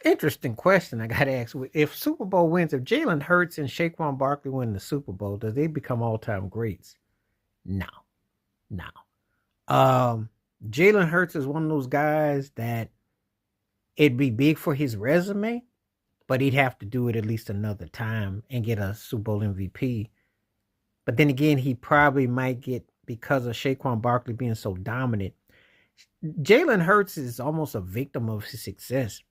Interesting question I got to ask. If Super Bowl wins, if Jalen Hurts and Saquon Barkley win the Super Bowl, do they become all-time greats? No, no. Um, Jalen Hurts is one of those guys that it'd be big for his resume, but he'd have to do it at least another time and get a Super Bowl MVP. But then again, he probably might get, because of Saquon Barkley being so dominant. Jalen Hurts is almost a victim of his success.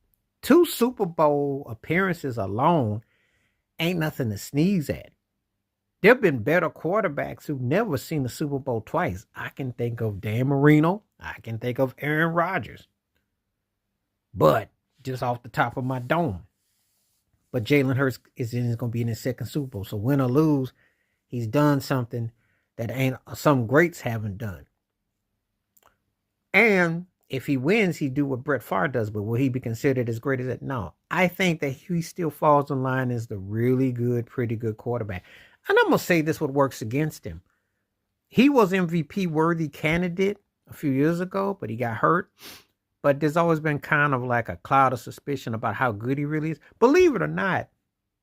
2 Super Bowl appearances alone ain't nothing to sneeze at. There have been better quarterbacks who've never seen the Super Bowl twice. I can think of Dan Marino. I can think of Aaron Rodgers. But just off the top of my dome. But Jalen Hurts is going to be in his second Super Bowl. So win or lose, he's done something that ain't some greats haven't done. And if he wins, he do what Brett Favre does. But will he be considered as great as that? No. I think that he still falls in line as the really good, pretty good quarterback. And I'm going to say this what works against him. He was MVP worthy candidate a few years ago, but he got hurt. But there's always been kind of like a cloud of suspicion about how good he really is. Believe it or not,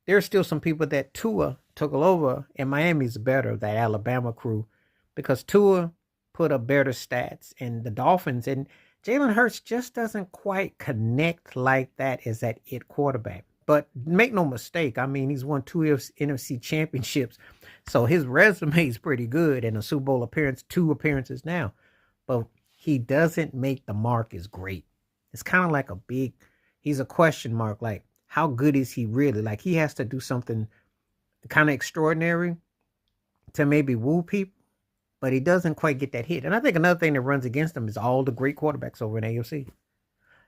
there's still some people that Tua took over, and Miami's better, that Alabama crew, because Tua put up better stats, and the Dolphins, and Jalen Hurts just doesn't quite connect like that as that it quarterback. But make no mistake, I mean, he's won 2 NFC championships, so his resume is pretty good, and a Super Bowl appearance, 2 appearances now. But he doesn't make the mark as great. It's kind of like he's a question mark, like, how good is he really? Like, he has to do something kind of extraordinary to maybe woo people, but he doesn't quite get that hit. And I think another thing that runs against him is all the great quarterbacks over in AFC.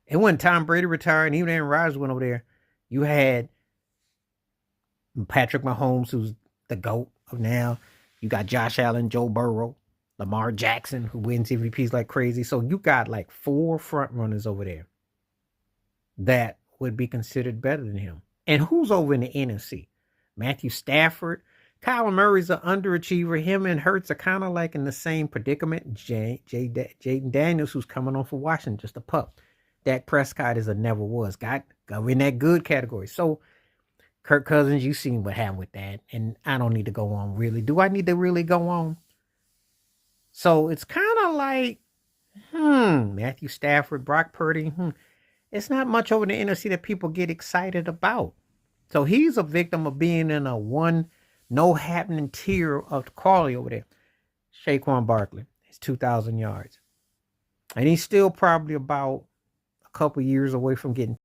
And when Tom Brady retired and even Aaron Rodgers went over there, you had Patrick Mahomes, who's the GOAT of now. You got Josh Allen, Joe Burrow, Lamar Jackson, who wins MVPs like crazy. So you got like 4 front runners over there that would be considered better than him. And who's over in the NFC? Matthew Stafford. Kyler Murray's an underachiever. Him and Hurts are kind of like in the same predicament. Jaden Daniels, who's coming on for Washington, just a pup. Dak Prescott is a never was. Got in that good category. So Kirk Cousins, you've seen what happened with that. And I don't need to go on really. Do I need to really go on? So it's kind of like, Matthew Stafford, Brock Purdy, It's not much over the NFC that people get excited about. So he's a victim of being in a no happening tier of quality over there. Saquon Barkley, he's 2,000 yards. And he's still probably about a couple years away from getting